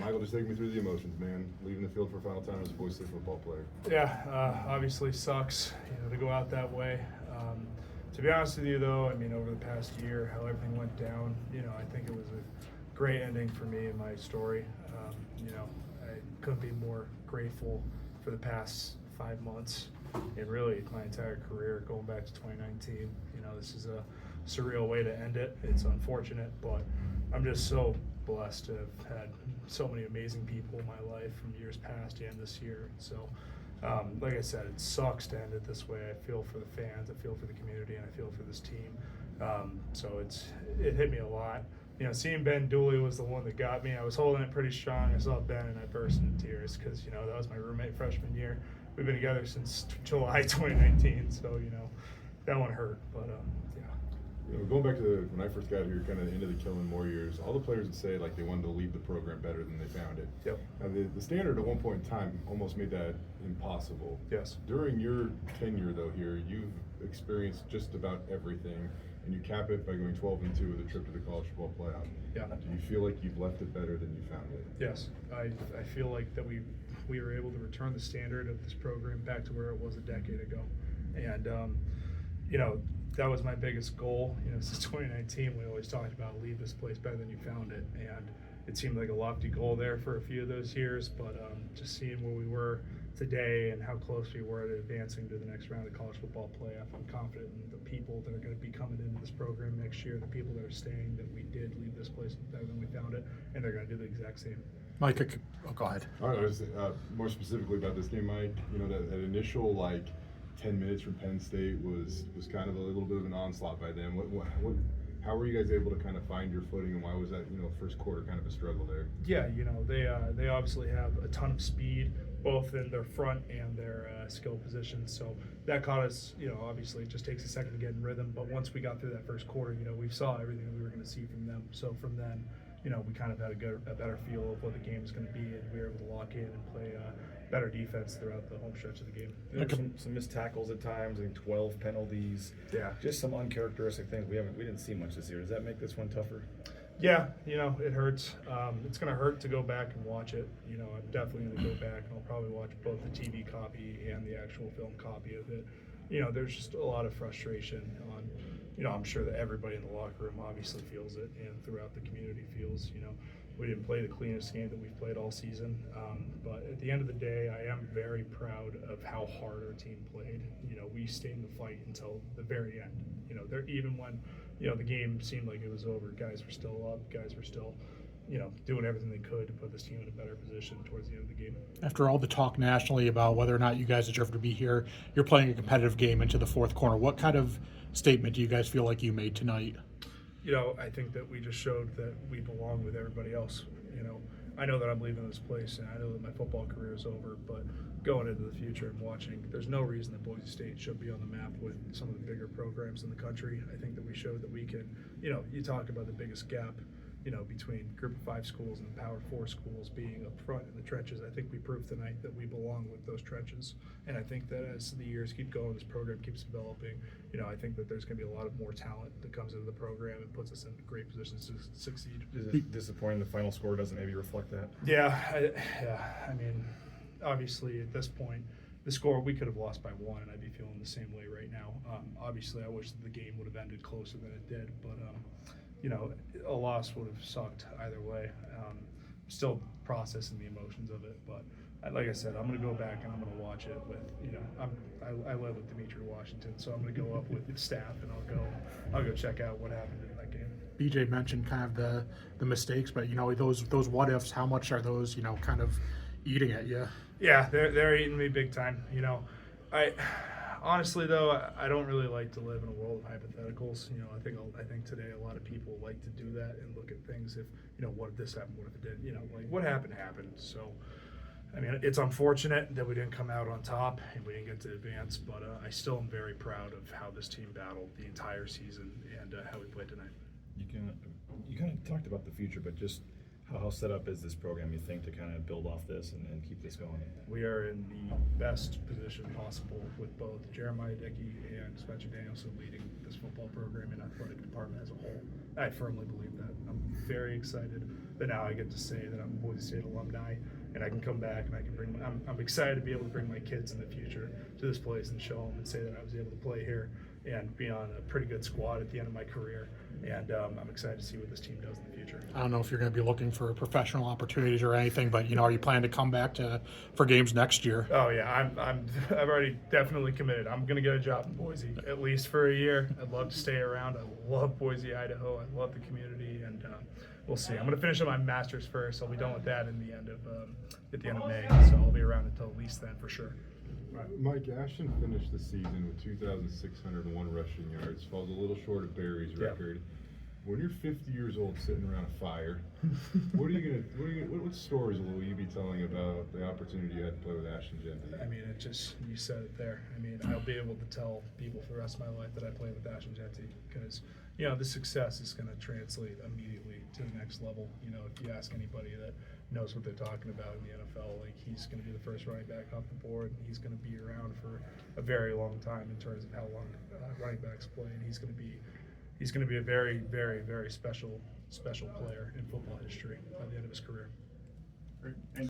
Michael, just take me through the emotions, man. Leaving the field for a final time as a Boise State football player. Yeah, obviously sucks, to go out that way. To be honest with you, though, I mean, over the past year, how everything went down, I think it was a great ending for me and my story. I couldn't be more grateful for the past 5 months and really my entire career going back to 2019. This is a surreal way to end it. It's unfortunate, but I'm just so blessed to have had so many amazing people in my life from years past and this year. So, like I said, it sucks to end it this way. I feel for the fans, I feel for the community, and I feel for this team. So it hit me a lot. Seeing Ben Dooley was the one that got me. I was holding it pretty strong. I saw Ben and I burst into tears because, that was my roommate freshman year. We've been together since July 2019, so, that one hurt, but yeah. Going back to when I first got here, kind of into the Kellen Moore years, all the players would say like they wanted to leave the program better than they found it. Yep. Now the standard at one point in time almost made that impossible. Yes. During your tenure though here, you've experienced just about everything, and you cap it by going 12-2 with a trip to the college football playoff. Yeah. Do you feel like you've left it better than you found it? Yes, I feel like that we were able to return the standard of this program back to where it was a decade ago, and that was my biggest goal. Since 2019, we always talked about leave this place better than you found it, and it seemed like a lofty goal there for a few of those years. But just seeing where we were today and how close we were to advancing to the next round of college football playoff, I'm confident in the people that are going to be coming into this program next year, the people that are staying, that we did leave this place better than we found it, and they're going to do the exact same. Mike, go ahead. All right, more specifically about this game, Mike. That initial 10 minutes from Penn State was kind of a little bit of an onslaught by them. How were you guys able to kind of find your footing, and why was that first quarter kind of a struggle there? Yeah, they obviously have a ton of speed, both in their front and their skill positions. So that caught us. Obviously it just takes a second to get in rhythm. But once we got through that first quarter, we saw everything that we were going to see from them. So from then, we kind of had a better feel of what the game is going to be, and we were able to lock in and play better defense throughout the home stretch of the game. There were some missed tackles at times. I think 12 penalties. Yeah, just some uncharacteristic things we didn't see much this year. Does that make this one tougher? Yeah, it hurts. It's going to hurt to go back and watch it. I'm definitely going to go back and I'll probably watch both the TV copy and the actual film copy of it. There's just a lot of frustration on. I'm sure that everybody in the locker room obviously feels it, and throughout the community feels. We didn't play the cleanest game that we've played all season, but at the end of the day, I am very proud of how hard our team played. We stayed in the fight until the very end. Even when the game seemed like it was over, guys were still up, guys were still doing everything they could to put this team in a better position towards the end of the game. After all the talk nationally about whether or not you guys deserve to be here, you're playing a competitive game into the fourth quarter. What kind of statement do you guys feel like you made tonight? I think that we just showed that we belong with everybody else. I know that I'm leaving this place, and I know that my football career is over, but going into the future and watching, there's no reason that Boise State should be on the map with some of the bigger programs in the country. I think that we showed that we can, you talk about the biggest gap, between Group of 5 schools and Power 4 schools being up front in the trenches. I think we proved tonight that we belong with those trenches. And I think that as the years keep going, this program keeps developing, I think that there's going to be a lot of more talent that comes into the program and puts us in great positions to succeed. Is it disappointing the final score doesn't maybe reflect that? Yeah. I mean, obviously at this point, the score, we could have lost by 1, and I'd be feeling the same way right now. Obviously, I wish that the game would have ended closer than it did, but a loss would have sucked either way. Still processing the emotions of it, but like I said, I'm going to go back and I'm going to watch it with, I live with Dimitri Washington, so I'm going to go up with the staff and I'll go check out what happened in that game. BJ mentioned kind of the mistakes, but those what ifs, how much are those kind of eating at you? Yeah, they're eating me big time. Honestly, though, I don't really like to live in a world of hypotheticals. I think today a lot of people like to do that and look at things if, what if this happened, what if it did, what happened. So, I mean, it's unfortunate that we didn't come out on top and we didn't get to advance, but I still am very proud of how this team battled the entire season and how we played tonight. You kind of talked about the future, but just How set up is this program, you think, to kind of build off this and keep this going? We are in the best position possible with both Jeremiah Dickey and Spencer Danielson leading this football program and athletic department as a whole. I firmly believe that. I'm very excited that now I get to say that I'm a Boise State alumni and I can come back and I can bring. I'm excited to be able to bring my kids in the future to this place and show them and say that I was able to play here and be on a pretty good squad at the end of my career. And I'm excited to see what this team does in the future. I don't know if you're going to be looking for professional opportunities or anything, but are you planning to come back for games next year? Oh yeah, I've already definitely committed. I'm gonna get a job in Boise at least for a year. I'd love to stay around. I love Boise, Idaho. I love the community, and we'll see. I'm gonna finish up my master's first. I'll be done with that at the end of May, so I'll be around until at least then for sure. Mike, Ashton finished the season with 2,601 rushing yards, falls a little short of Barry's Yeah. record. When you're 50 years old sitting around a fire, what stories will you be telling about the opportunity you had to play with Ashton Genty? I mean, you said it there. I mean, I'll be able to tell people for the rest of my life that I played with Ashton Genty because, the success is going to translate immediately to the next level. If you ask anybody that knows what they're talking about in the NFL, like he's going to be the first running back off the board, and he's going to be around for a very long time in terms of how long running backs play, and he's going to be a very, very, very special player in football history by the end of his career. Great.